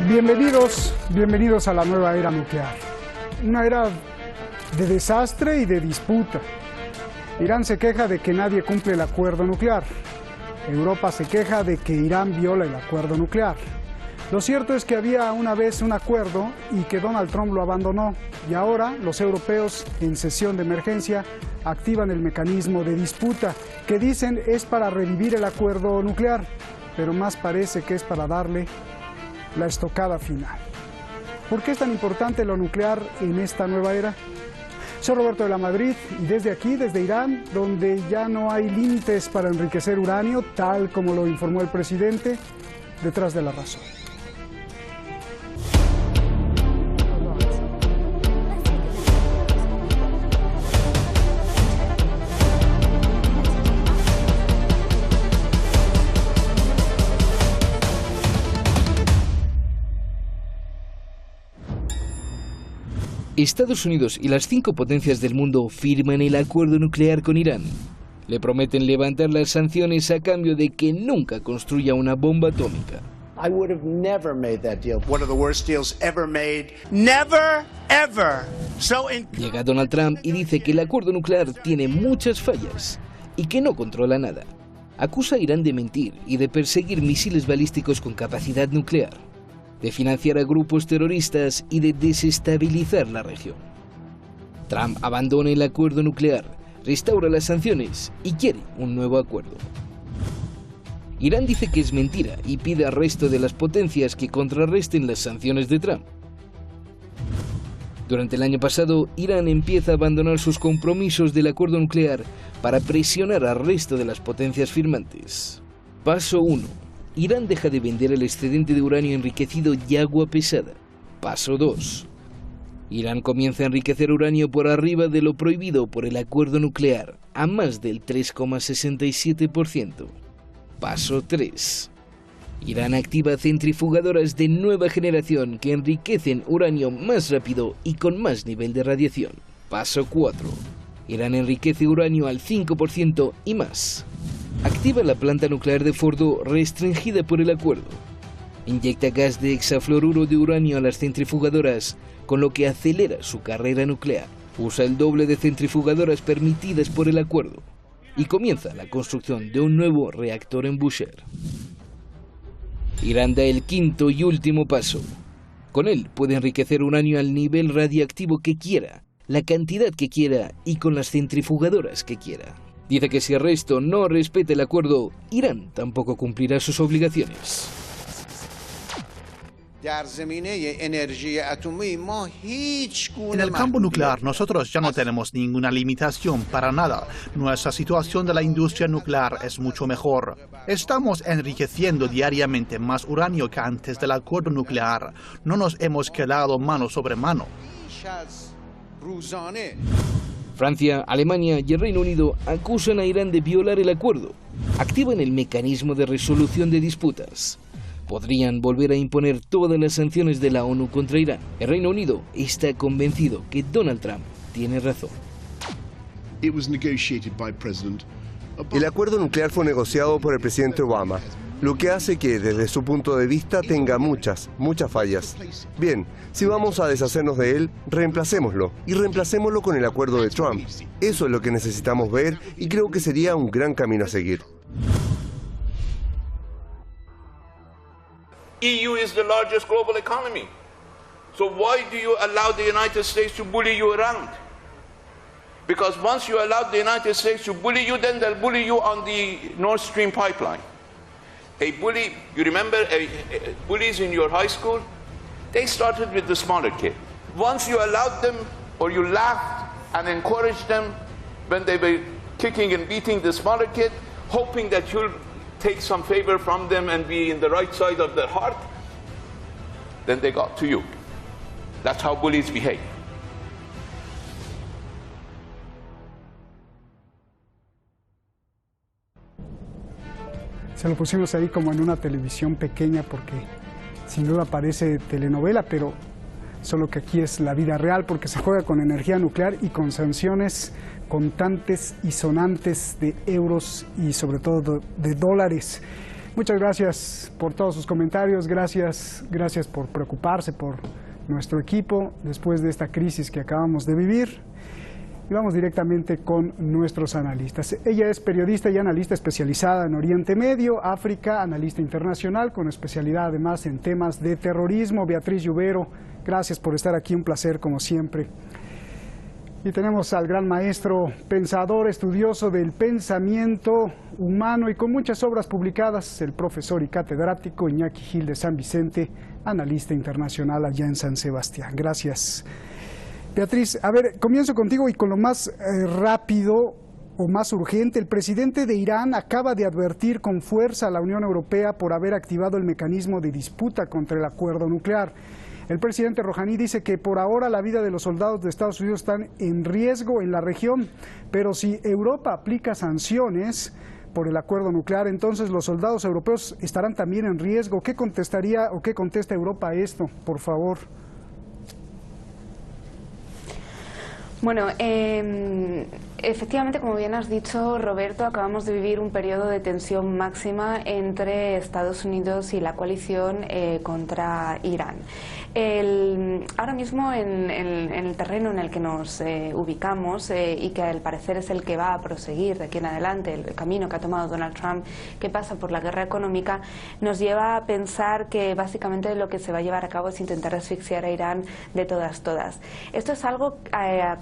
Bienvenidos a la nueva era nuclear. Una era de desastre y de disputa. Irán se queja de que nadie cumple el acuerdo nuclear. Europa se queja de que Irán viola el acuerdo nuclear. Lo cierto es que había una vez un acuerdo y que Donald Trump lo abandonó. Y ahora los europeos, en sesión de emergencia, activan el mecanismo de disputa, que dicen es para revivir el acuerdo nuclear, pero más parece que es para darle la estocada final. ¿Por qué es tan importante lo nuclear en esta nueva era? Soy Roberto de la Madrid y desde aquí, desde Irán, donde ya no hay límites para enriquecer uranio, tal como lo informó el presidente, detrás de la razón. Estados Unidos y las 5 potencias del mundo firman el acuerdo nuclear con Irán. Le prometen levantar las sanciones a cambio de que nunca construya una bomba atómica. I would have never made that deal. One of the worst deals ever made. Never, ever. Llega Donald Trump y dice que el acuerdo nuclear tiene muchas fallas y que no controla nada. Acusa a Irán de mentir y de perseguir misiles balísticos con capacidad nuclear, de financiar a grupos terroristas y de desestabilizar la región. Trump abandona el acuerdo nuclear, restaura las sanciones y quiere un nuevo acuerdo. Irán dice que es mentira y pide al resto de las potencias que contrarresten las sanciones de Trump. Durante el año pasado, Irán empieza a abandonar sus compromisos del acuerdo nuclear para presionar al resto de las potencias firmantes. Paso 1. Irán deja de vender el excedente de uranio enriquecido y agua pesada. Paso 2. Irán comienza a enriquecer uranio por arriba de lo prohibido por el acuerdo nuclear, a más del 3,67%. Paso 3. Irán activa centrifugadoras de nueva generación que enriquecen uranio más rápido y con más nivel de radiación. Paso 4. Irán enriquece uranio al 5% y más. Activa la planta nuclear de Fordo restringida por el acuerdo. Inyecta gas de hexafluoruro de uranio a las centrifugadoras, con lo que acelera su carrera nuclear. Usa el doble de centrifugadoras permitidas por el acuerdo. Y comienza la construcción de un nuevo reactor en Bushehr. Irán da el quinto y último paso. Con él puede enriquecer uranio al nivel radiactivo que quiera, la cantidad que quiera y con las centrifugadoras que quiera. Dice que si el resto no respeta el acuerdo, Irán tampoco cumplirá sus obligaciones. En el campo nuclear nosotros ya no tenemos ninguna limitación para nada. Nuestra situación de la industria nuclear es mucho mejor. Estamos enriqueciendo diariamente más uranio que antes del acuerdo nuclear. No nos hemos quedado mano sobre mano. Francia, Alemania y el Reino Unido acusan a Irán de violar el acuerdo. Activan el mecanismo de resolución de disputas. Podrían volver a imponer todas las sanciones de la ONU contra Irán. El Reino Unido está convencido que Donald Trump tiene razón. El acuerdo nuclear fue negociado por el presidente Obama, lo que hace que, desde su punto de vista, tenga muchas fallas. Bien, si vamos a deshacernos de él, reemplacémoslo, y reemplacémoslo con el acuerdo de Trump. Eso es lo que necesitamos ver, y creo que sería un gran camino a seguir. EU is the largest global economy. So why do you allow the United States to bully you around? Because once you allow the United States to bully you, then they'll bully you on the Nord Stream pipeline. A bully, you remember bullies in your high school? They started with the smaller kid. Once you allowed them, or you laughed and encouraged them when they were kicking and beating the smaller kid, hoping that you'll take some favor from them and be in the right side of their heart, then they got to you. That's how bullies behave. Se lo pusimos ahí como en una televisión pequeña porque sin duda parece telenovela, pero solo que aquí es la vida real porque se juega con energía nuclear y con sanciones contantes y sonantes de euros y sobre todo de dólares. Muchas gracias por todos sus comentarios, gracias por preocuparse por nuestro equipo después de esta crisis que acabamos de vivir. Y vamos directamente con nuestros analistas. Ella es periodista y analista especializada en Oriente Medio, África, analista internacional con especialidad además en temas de terrorismo. Beatriz Lluvero, gracias por estar aquí, un placer como siempre. Y tenemos al gran maestro, pensador, estudioso del pensamiento humano y con muchas obras publicadas, el profesor y catedrático Iñaki Gil de San Vicente, analista internacional allá en San Sebastián. Gracias. Beatriz, a ver, comienzo contigo y con lo más rápido o más urgente. El presidente de Irán acaba de advertir con fuerza a la Unión Europea por haber activado el mecanismo de disputa contra el acuerdo nuclear. El presidente Rouhani dice que por ahora la vida de los soldados de Estados Unidos están en riesgo en la región, pero si Europa aplica sanciones por el acuerdo nuclear, entonces los soldados europeos estarán también en riesgo. ¿Qué contestaría o qué contesta Europa a esto, por favor? Bueno, efectivamente, como bien has dicho, Roberto, acabamos de vivir un periodo de tensión máxima entre Estados Unidos y la coalición contra Irán. Ahora mismo en el terreno en el que nos ubicamos y que al parecer es el que va a proseguir de aquí en adelante, el camino que ha tomado Donald Trump, que pasa por la guerra económica, nos lleva a pensar que básicamente lo que se va a llevar a cabo es intentar asfixiar a Irán de todas. Esto es algo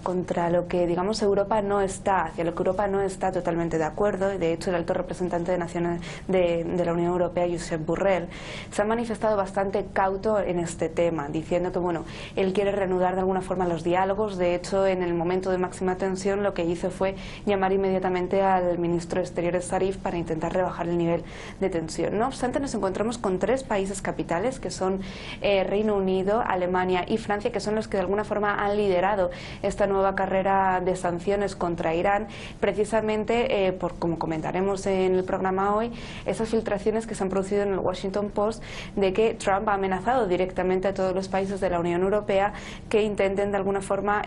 contra lo que, digamos, Europa no está, hacia lo que Europa no está totalmente de acuerdo. De hecho, el alto representante de Naciones de la Unión Europea, Josep Borrell, se ha manifestado bastante cauto en este tema, diciendo que, bueno, él quiere reanudar de alguna forma los diálogos. De hecho, en el momento de máxima tensión, lo que hizo fue llamar inmediatamente al ministro de Exteriores Zarif para intentar rebajar el nivel de tensión. No obstante, nos encontramos con 3 países capitales, que son Reino Unido, Alemania y Francia, que son los que de alguna forma han liderado esta nueva carrera de sanciones contra Irán, precisamente por, como comentaremos en el programa hoy, esas filtraciones que se han producido en el Washington Post de que Trump ha amenazado directamente a todos los países de la Unión Europea que intenten de alguna forma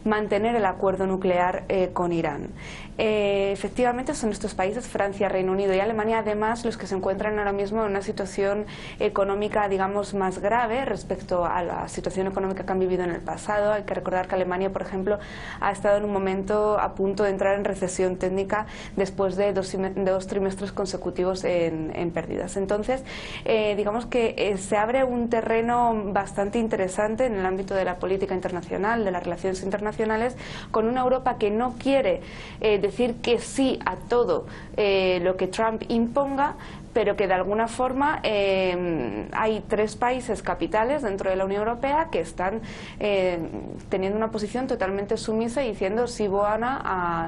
mantener el acuerdo nuclear con Irán. Efectivamente son estos países, Francia, Reino Unido y Alemania, además los que se encuentran ahora mismo en una situación económica, digamos, más grave respecto a la situación económica que han vivido en el pasado. Hay que recordar que Alemania, por ejemplo, ha estado en un momento a punto de entrar en recesión técnica después de 2 trimestres consecutivos en pérdidas. Entonces, digamos que se abre un terreno bastante interesante en el ámbito de la política internacional, de las relaciones internacionales, con una Europa que no quiere decir que sí a todo lo que Trump imponga, pero que de alguna forma hay 3 países capitales dentro de la Unión Europea que están teniendo una posición totalmente sumisa y diciendo sí buena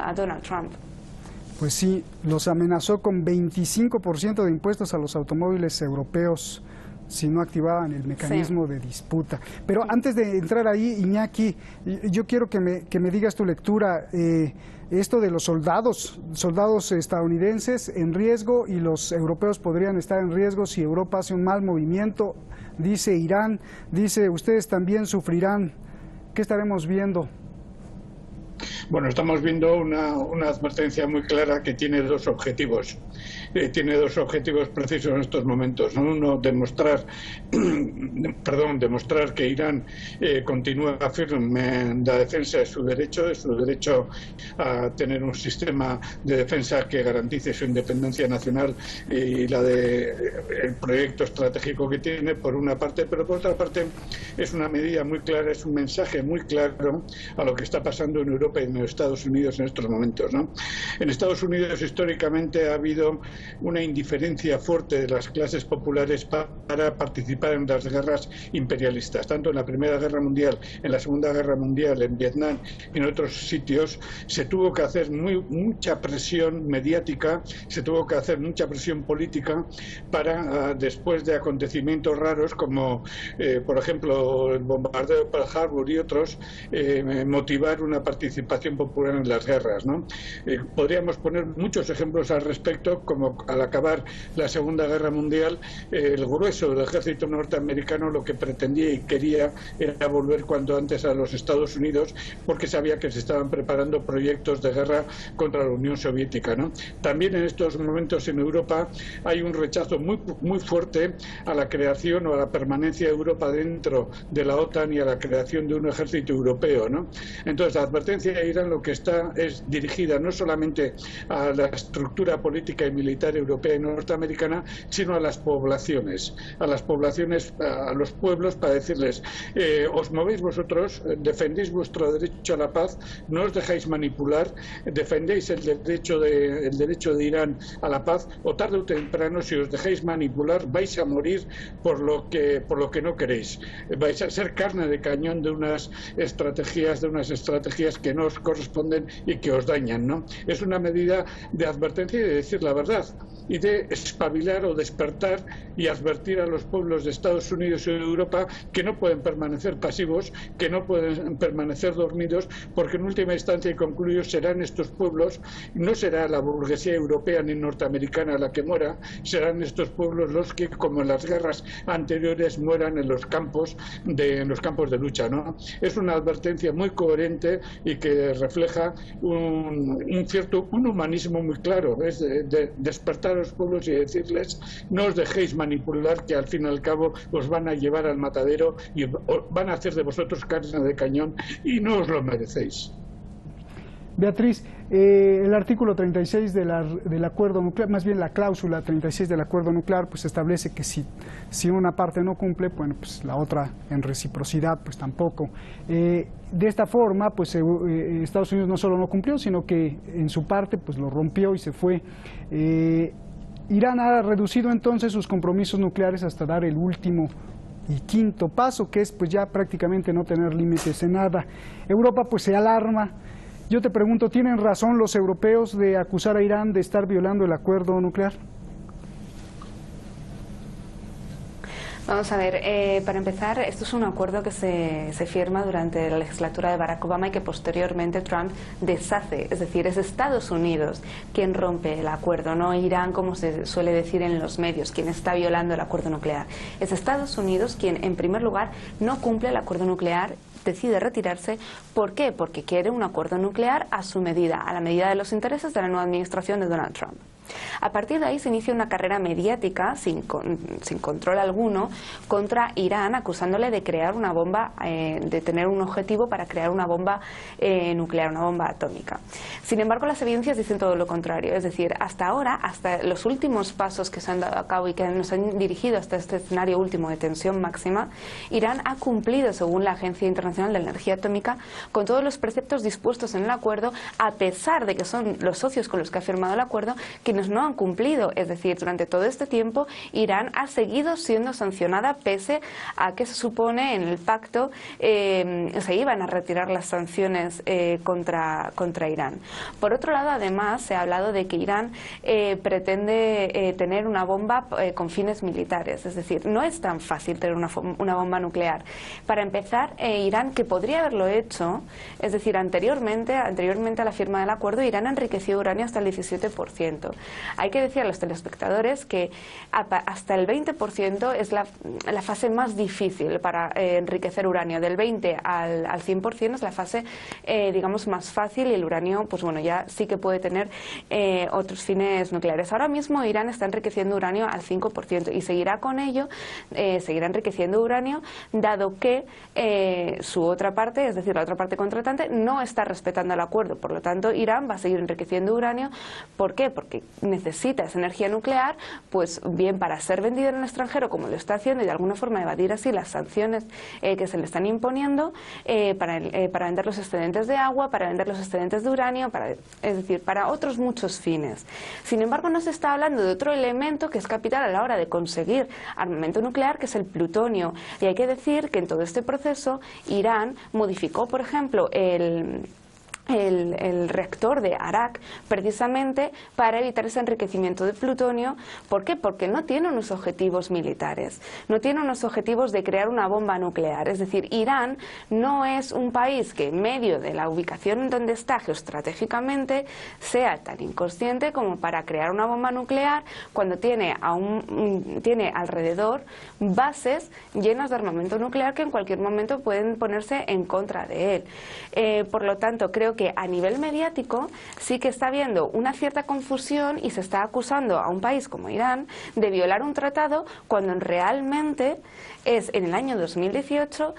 a Donald Trump. Pues sí, los amenazó con 25% de impuestos a los automóviles europeos si no activaban el mecanismo de disputa. Pero antes de entrar ahí, Iñaki, yo quiero que me digas tu lectura. Esto de los soldados estadounidenses en riesgo y los europeos podrían estar en riesgo si Europa hace un mal movimiento, dice Irán, dice ustedes también sufrirán. ¿Qué estaremos viendo? Bueno, estamos viendo una advertencia muy clara que tiene 2 objetivos. Tiene 2 objetivos precisos en estos momentos. Uno, demostrar que Irán continúa firme en la defensa de su derecho a tener un sistema de defensa que garantice su independencia nacional y la el proyecto estratégico que tiene, por una parte, pero por otra parte es una medida muy clara, es un mensaje muy claro a lo que está pasando en Europa y en Estados Unidos en estos momentos, ¿no? En Estados Unidos históricamente ha habido una indiferencia fuerte de las clases populares para participar en las guerras imperialistas, tanto en la Primera Guerra Mundial, en la Segunda Guerra Mundial, en Vietnam y en otros sitios. Se tuvo que hacer mucha presión mediática, se tuvo que hacer mucha presión política para, después de acontecimientos raros como, por ejemplo, el bombardeo de Pearl Harbor y otros, motivar una participación participación popular en las guerras, ¿no? Podríamos poner muchos ejemplos al respecto, como al acabar la Segunda Guerra Mundial, el grueso del ejército norteamericano lo que pretendía y quería era volver cuanto antes a los Estados Unidos, porque sabía que se estaban preparando proyectos de guerra contra la Unión Soviética, ¿no? También en estos momentos en Europa hay un rechazo muy fuerte a la creación o a la permanencia de Europa dentro de la OTAN y a la creación de un ejército europeo, ¿no? Entonces, la advertencia de Irán lo que está es dirigida no solamente a la estructura política y militar europea y norteamericana, sino a las poblaciones, a los pueblos, para decirles, os movéis vosotros, defendéis vuestro derecho a la paz, no os dejáis manipular, defendéis el derecho de Irán a la paz, o tarde o temprano, si os dejáis manipular, vais a morir por lo que no queréis. Vais a ser carne de cañón de unas estrategias que no os corresponden y que os dañan, ¿no? Es una medida de advertencia y de decir la verdad, y de espabilar o despertar y advertir a los pueblos de Estados Unidos y de Europa que no pueden permanecer pasivos, que no pueden permanecer dormidos, porque en última instancia, y concluyo, serán estos pueblos, no será la burguesía europea ni norteamericana la que muera, serán estos pueblos los que, como en las guerras anteriores, mueran en los campos de lucha, ¿no? Es una advertencia muy coherente y que refleja un humanismo muy claro, es de despertar a los pueblos y decirles: no os dejéis manipular, que al fin y al cabo os van a llevar al matadero y van a hacer de vosotros carne de cañón y no os lo merecéis. Beatriz, el artículo 36 del acuerdo nuclear, más bien la cláusula 36 del acuerdo nuclear, pues establece que si una parte no cumple, bueno, pues la otra en reciprocidad, pues tampoco. De esta forma, pues Estados Unidos no solo no cumplió, sino que en su parte, pues lo rompió y se fue. Irán ha reducido entonces sus compromisos nucleares hasta dar el último y quinto paso, que es pues ya prácticamente no tener límites en nada. Europa pues se alarma. Yo te pregunto, ¿tienen razón los europeos de acusar a Irán de estar violando el acuerdo nuclear? Vamos a ver, para empezar, esto es un acuerdo que se firma durante la legislatura de Barack Obama y que posteriormente Trump deshace. Es decir, es Estados Unidos quien rompe el acuerdo, no Irán, como se suele decir en los medios, quien está violando el acuerdo nuclear. Es Estados Unidos quien, en primer lugar, no cumple el acuerdo nuclear, decide retirarse. ¿Por qué? Porque quiere un acuerdo nuclear a su medida, a la medida de los intereses de la nueva administración de Donald Trump. A partir de ahí se inicia una carrera mediática sin control alguno contra Irán, acusándole de crear una bomba, de tener un objetivo para crear una bomba nuclear, una bomba atómica. Sin embargo, las evidencias dicen todo lo contrario. Es decir, hasta ahora, hasta los últimos pasos que se han dado a cabo y que nos han dirigido hasta este escenario último de tensión máxima, Irán ha cumplido, según la Agencia Internacional de la Energía Atómica, con todos los preceptos dispuestos en el acuerdo, a pesar de que son los socios con los que ha firmado el acuerdo quienes no han cumplido. Es decir, durante todo este tiempo Irán ha seguido siendo sancionada, pese a que se supone en el pacto se iban a retirar las sanciones contra Irán. Por otro lado, además, se ha hablado de que Irán pretende tener una bomba con fines militares. Es decir, no es tan fácil tener una bomba nuclear. Para empezar, Irán, que podría haberlo hecho, es decir, anteriormente a la firma del acuerdo, Irán enriqueció uranio hasta el 17%. Hay que decir a los telespectadores que hasta el 20% es la fase más difícil para enriquecer uranio. Del 20 al 100% es la fase, digamos, más fácil, y el uranio, pues bueno, ya sí que puede tener otros fines nucleares. Ahora mismo Irán está enriqueciendo uranio al 5% y seguirá con ello, seguirá enriqueciendo uranio, dado que su otra parte, es decir, la otra parte contratante, no está respetando el acuerdo. Por lo tanto, Irán va a seguir enriqueciendo uranio. ¿Por qué? Porque necesita esa energía nuclear, pues bien para ser vendida en el extranjero, como lo está haciendo, y de alguna forma evadir así las sanciones que se le están imponiendo, para vender los excedentes de agua, para vender los excedentes de uranio, es decir, para otros muchos fines. Sin embargo, no se está hablando de otro elemento que es capital a la hora de conseguir armamento nuclear, que es el plutonio. Y hay que decir que en todo este proceso Irán modificó, por ejemplo, el reactor de Arak precisamente para evitar ese enriquecimiento de plutonio. ¿Por qué? Porque no tiene unos objetivos militares, no tiene unos objetivos de crear una bomba nuclear. Es decir, Irán no es un país que en medio de la ubicación en donde está geoestratégicamente sea tan inconsciente como para crear una bomba nuclear cuando tiene alrededor bases llenas de armamento nuclear que en cualquier momento pueden ponerse en contra de él. Por lo tanto, creo que a nivel mediático sí que está habiendo una cierta confusión y se está acusando a un país como Irán de violar un tratado cuando realmente es en el año 2018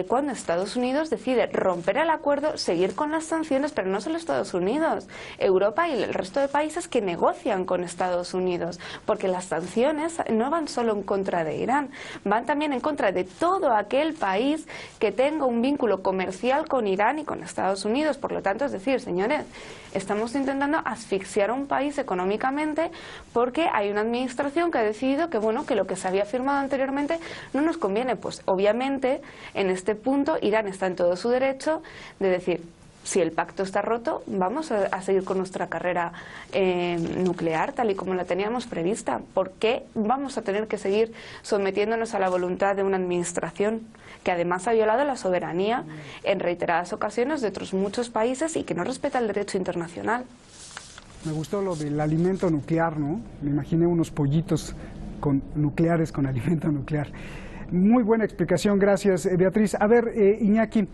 cuando Estados Unidos decide romper el acuerdo, seguir con las sanciones, pero no solo Estados Unidos, Europa y el resto de países que negocian con Estados Unidos, porque las sanciones no van solo en contra de Irán, van también en contra de todo aquel país que tenga un vínculo comercial con Irán y con Estados Unidos. Por lo tanto, es decir, señores, estamos intentando asfixiar a un país económicamente porque hay una administración que ha decidido que, bueno, que lo que se había firmado anteriormente no nos conviene. Pues obviamente en este punto Irán está en todo su derecho de decir: si el pacto está roto, vamos a seguir con nuestra carrera nuclear tal y como la teníamos prevista. ¿Por qué vamos a tener que seguir sometiéndonos a la voluntad de una administración que además ha violado la soberanía en reiteradas ocasiones de otros muchos países y que no respeta el derecho internacional? Me gustó lo del alimento nuclear, ¿no? Me imaginé unos pollitos nucleares con alimento nuclear. Muy buena explicación, gracias, Beatriz. A ver, Iñaki,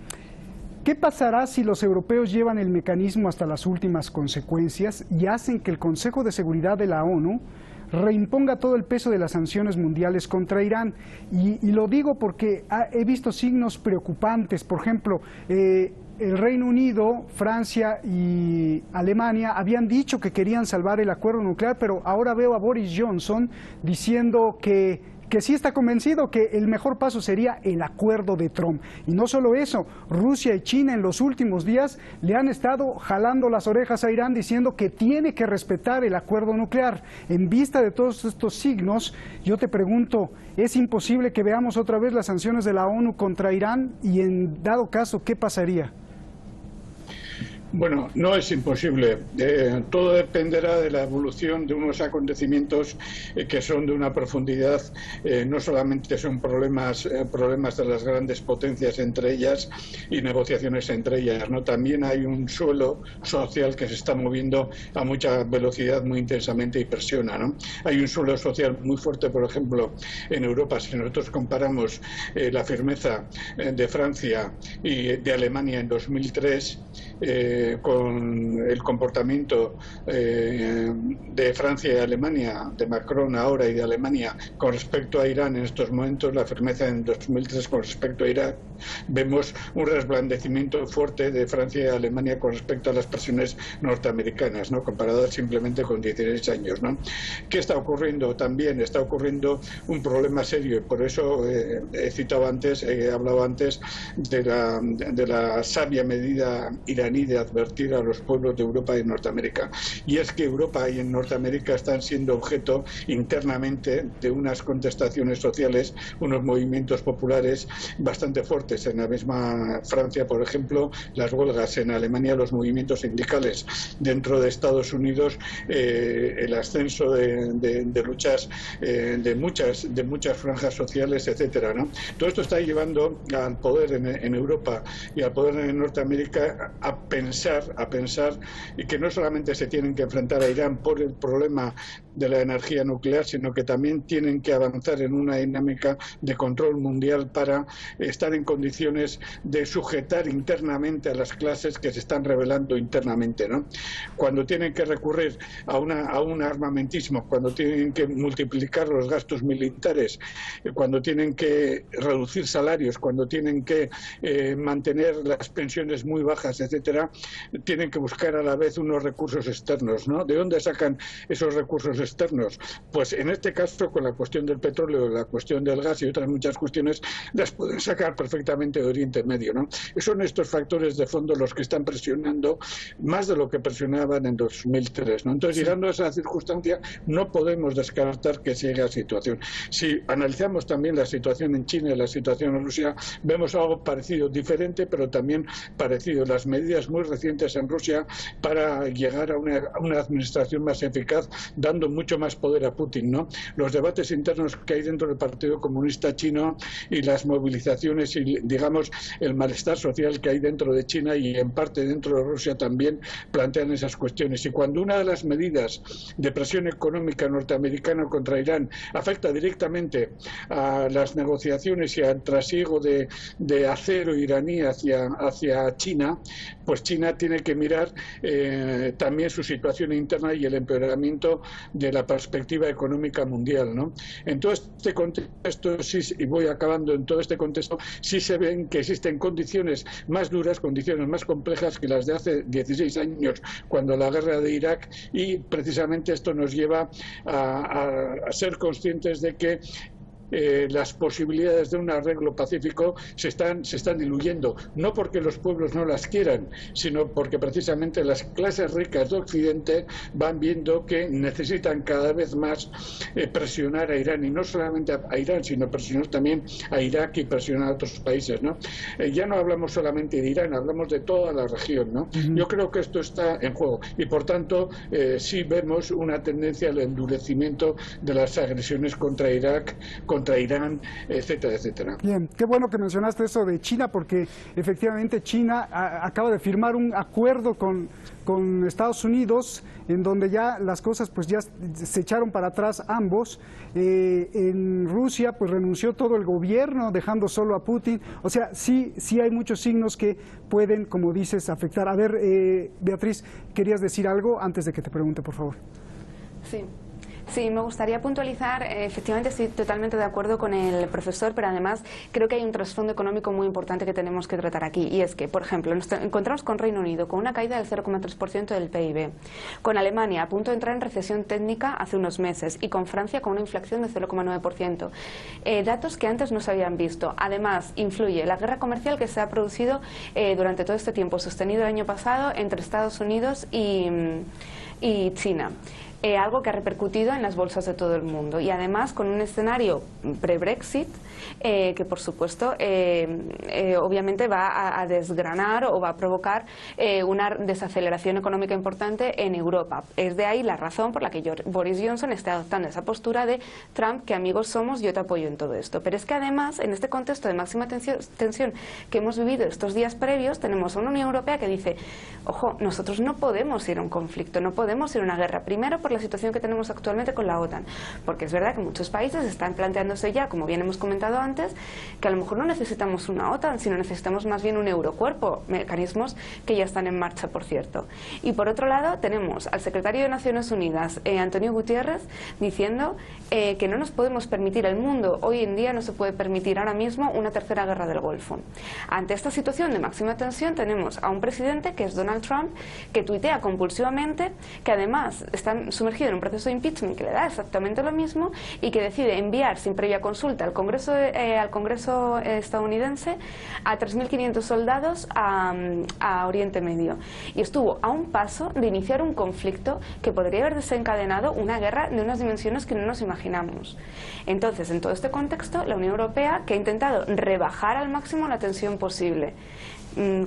¿qué pasará si los europeos llevan el mecanismo hasta las últimas consecuencias y hacen que el Consejo de Seguridad de la ONU reimponga todo el peso de las sanciones mundiales contra Irán? Y lo digo porque he visto signos preocupantes. Por ejemplo, el Reino Unido, Francia y Alemania habían dicho que querían salvar el acuerdo nuclear, pero ahora veo a Boris Johnson diciendo que sí está convencido que el mejor paso sería el acuerdo de Trump. Y no solo eso, Rusia y China en los últimos días le han estado jalando las orejas a Irán diciendo que tiene que respetar el acuerdo nuclear. En vista de todos estos signos, yo te pregunto, ¿es imposible que veamos otra vez las sanciones de la ONU contra Irán? Y en dado caso, ¿qué pasaría? Bueno, no es imposible. Todo dependerá de la evolución de unos acontecimientos que son de una profundidad. No solamente son problemas de las grandes potencias entre ellas y negociaciones entre ellas, ¿no? También hay un suelo social que se está moviendo a mucha velocidad, muy intensamente, y presiona, ¿no? Hay un suelo social muy fuerte, por ejemplo, en Europa. Si nosotros comparamos la firmeza de Francia y de Alemania en 2003, con el comportamiento de Francia y Alemania, de Macron ahora y de Alemania con respecto a Irán en estos momentos, la firmeza en 2003 con respecto a Irán, vemos un resplandecimiento fuerte de Francia y Alemania con respecto a las presiones norteamericanas, ¿no? Comparadas simplemente con 16 años, ¿no? ¿Qué está ocurriendo? También está ocurriendo un problema serio, y por eso he citado antes, he hablado antes de la sabia medida iraní de advertir a los pueblos de Europa y Norteamérica. Y es que Europa y en Norteamérica están siendo objeto internamente de unas contestaciones sociales, unos movimientos populares bastante fuertes. En la misma Francia, por ejemplo, las huelgas; en Alemania, los movimientos sindicales; dentro de Estados Unidos, el ascenso de luchas de muchas franjas sociales, etcétera, ¿no? Todo esto está llevando al poder en Europa y al poder en Norteamérica a pensar y que no solamente se tienen que enfrentar a Irán por el problema de la energía nuclear, sino que también tienen que avanzar en una dinámica de control mundial para estar en condiciones de sujetar internamente a las clases que se están rebelando internamente, ¿no? Cuando tienen que recurrir a un armamentismo, cuando tienen que multiplicar los gastos militares, cuando tienen que reducir salarios, cuando tienen que mantener las pensiones muy bajas, etcétera, tienen que buscar a la vez unos recursos externos, ¿no? ¿De dónde sacan esos recursos externos, pues en este caso con la cuestión del petróleo, la cuestión del gas y otras muchas cuestiones, las pueden sacar perfectamente de Oriente Medio, ¿no? Son estos factores de fondo los que están presionando más de lo que presionaban en 2003, ¿no? Entonces, llegando a esa circunstancia, no podemos descartar que se llegue a situación. Si analizamos también la situación en China y la situación en Rusia, vemos algo parecido, diferente, pero también parecido. Las medidas muy recientes en Rusia para llegar a una administración más eficaz, dando mucho más poder a Putin, ¿no? Los debates internos que hay dentro del Partido Comunista Chino y las movilizaciones y, digamos, el malestar social que hay dentro de China y en parte dentro de Rusia también plantean esas cuestiones. Y cuando una de las medidas de presión económica norteamericana contra Irán afecta directamente a las negociaciones y al trasiego de acero iraní hacia China, pues China tiene que mirar también su situación interna y el empeoramiento de la perspectiva económica mundial, ¿no? En todo este contexto, sí, y voy acabando, en todo este contexto sí se ven que existen condiciones más duras, condiciones más complejas que las de hace 16 años, cuando la guerra de Irak, y precisamente esto nos lleva a ser conscientes de que las posibilidades de un arreglo pacífico se están diluyendo, no porque los pueblos no las quieran, sino porque precisamente las clases ricas de Occidente van viendo que necesitan cada vez más presionar a Irán, y no solamente a Irán, sino presionar también a Irak y presionar a otros países, ¿no? Ya no hablamos solamente de Irán, hablamos de toda la región, ¿no? Yo creo que esto está en juego y por tanto sí vemos una tendencia al endurecimiento de las agresiones contra Irak, contra Irán, etcétera, etcétera. Bien, qué bueno que mencionaste eso de China, porque efectivamente China acaba de firmar un acuerdo con Estados Unidos, en donde ya las cosas pues ya se echaron para atrás ambos. En Rusia pues renunció todo el gobierno, dejando solo a Putin. O sea, sí hay muchos signos que pueden, como dices, afectar. A ver, Beatriz, ¿querías decir algo antes de que te pregunte, por favor? Sí, me gustaría puntualizar, efectivamente estoy totalmente de acuerdo con el profesor, pero además creo que hay un trasfondo económico muy importante que tenemos que tratar aquí, y es que, por ejemplo, nos encontramos con Reino Unido con una caída del 0,3% del PIB, con Alemania a punto de entrar en recesión técnica hace unos meses, y con Francia con una inflación de 0,9%. Datos que antes no se habían visto. Además, influye la guerra comercial que se ha producido durante todo este tiempo, sostenido el año pasado entre Estados Unidos y China. Algo que ha repercutido en las bolsas de todo el mundo, y además con un escenario pre-Brexit que por supuesto obviamente va a desgranar o va a provocar una desaceleración económica importante en Europa. Es de ahí la razón por la que Boris Johnson está adoptando esa postura de Trump, que amigos somos, yo te apoyo en todo esto. Pero es que además, en este contexto de máxima tensión que hemos vivido estos días previos, tenemos a una Unión Europea que dice, ojo, nosotros no podemos ir a un conflicto, no podemos ir a una guerra, primero por la situación que tenemos actualmente con la OTAN, porque es verdad que muchos países están planteándose ya, como bien hemos comentado antes, que a lo mejor no necesitamos una OTAN, sino necesitamos más bien un eurocuerpo, mecanismos que ya están en marcha, por cierto. Y por otro lado tenemos al secretario de Naciones Unidas, Antonio Guterres, diciendo que no nos podemos permitir, el mundo hoy en día no se puede permitir ahora mismo una tercera guerra del Golfo. Ante esta situación de máxima tensión tenemos a un presidente que es Donald Trump, que tuitea compulsivamente, que además está sumergido en un proceso de impeachment que le da exactamente lo mismo, y que decide enviar sin previa consulta al Congreso estadounidense a 3.500 soldados a Oriente Medio, y estuvo a un paso de iniciar un conflicto que podría haber desencadenado una guerra de unas dimensiones que no nos imaginamos. Entonces, en todo este contexto, la Unión Europea, que ha intentado rebajar al máximo la tensión posible,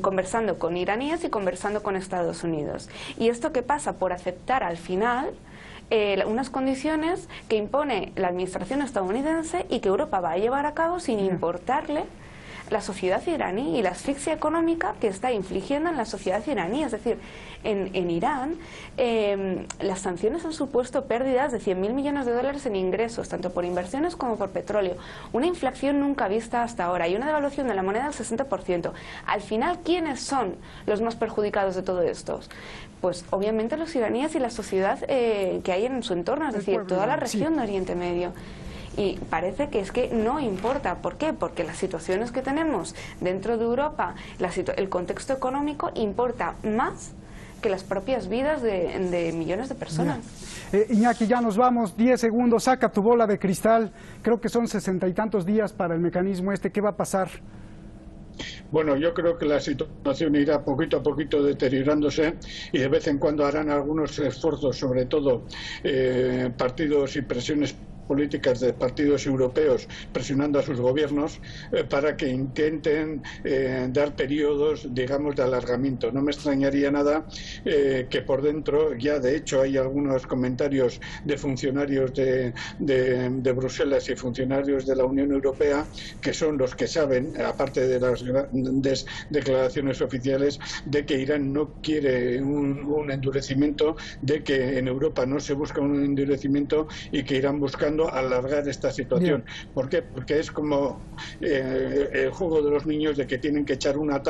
conversando con iraníes y conversando con Estados Unidos. ¿Y esto qué pasa? Por aceptar al final unas condiciones que impone la administración estadounidense y que Europa va a llevar a cabo sin importarle la sociedad iraní y la asfixia económica que está infligiendo en la sociedad iraní. Es decir, en Irán las sanciones han supuesto pérdidas de 100.000 millones de dólares en ingresos, tanto por inversiones como por petróleo, una inflación nunca vista hasta ahora y una devaluación de la moneda del 60%. Al final, ¿quiénes son los más perjudicados de todo esto? Pues obviamente los iraníes y la sociedad que hay en su entorno, es decir, toda la región de Oriente Medio. Y parece que es que no importa. ¿Por qué? Porque las situaciones que tenemos dentro de Europa, el contexto económico importa más que las propias vidas de millones de personas. Iñaki, ya nos vamos, 10 segundos, saca tu bola de cristal, creo que son 60 y tantos días para el mecanismo ¿qué va a pasar? Bueno, yo creo que la situación irá poquito a poquito deteriorándose y de vez en cuando harán algunos esfuerzos, sobre todo partidos y presiones políticas de partidos europeos presionando a sus gobiernos para que intenten dar periodos, digamos, de alargamiento. No me extrañaría nada que por dentro, ya de hecho hay algunos comentarios de funcionarios de Bruselas y funcionarios de la Unión Europea que son los que saben, aparte de las grandes declaraciones oficiales, de que Irán no quiere un endurecimiento, de que en Europa no se busca un endurecimiento y que irán buscando alargar esta situación. Bien. ¿Por qué? Porque es como el juego de los niños de que tienen que echar una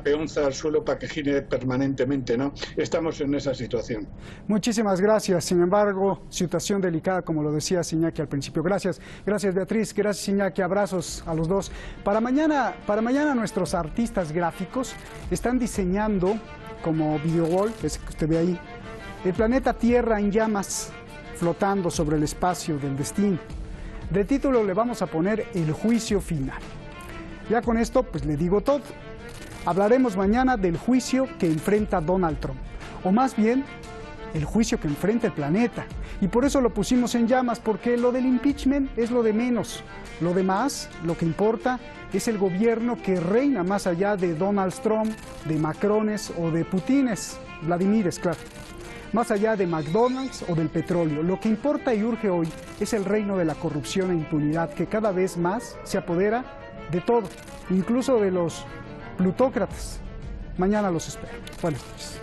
peonza al suelo para que gire permanentemente, ¿no? Estamos en esa situación. Muchísimas gracias. Sin embargo, situación delicada, como lo decía Iñaki al principio. Gracias. Gracias, Beatriz. Gracias, Iñaki. Abrazos a los dos. Para mañana nuestros artistas gráficos están diseñando, como Videowall, ese que usted ve ahí, el planeta Tierra en llamas, flotando sobre el espacio del destino. De título le vamos a poner El Juicio Final. Ya con esto, pues le digo todo. Hablaremos mañana del juicio que enfrenta Donald Trump, o más bien, el juicio que enfrenta el planeta. Y por eso lo pusimos en llamas, porque lo del impeachment es lo de menos. Lo demás, lo que importa, es el gobierno que reina más allá de Donald Trump, de Macrones o de Putines, Vladimires, claro. Más allá de McDonald's o del petróleo, lo que importa y urge hoy es el reino de la corrupción e impunidad que cada vez más se apodera de todo, incluso de los plutócratas. Mañana los espero. Buenas noches.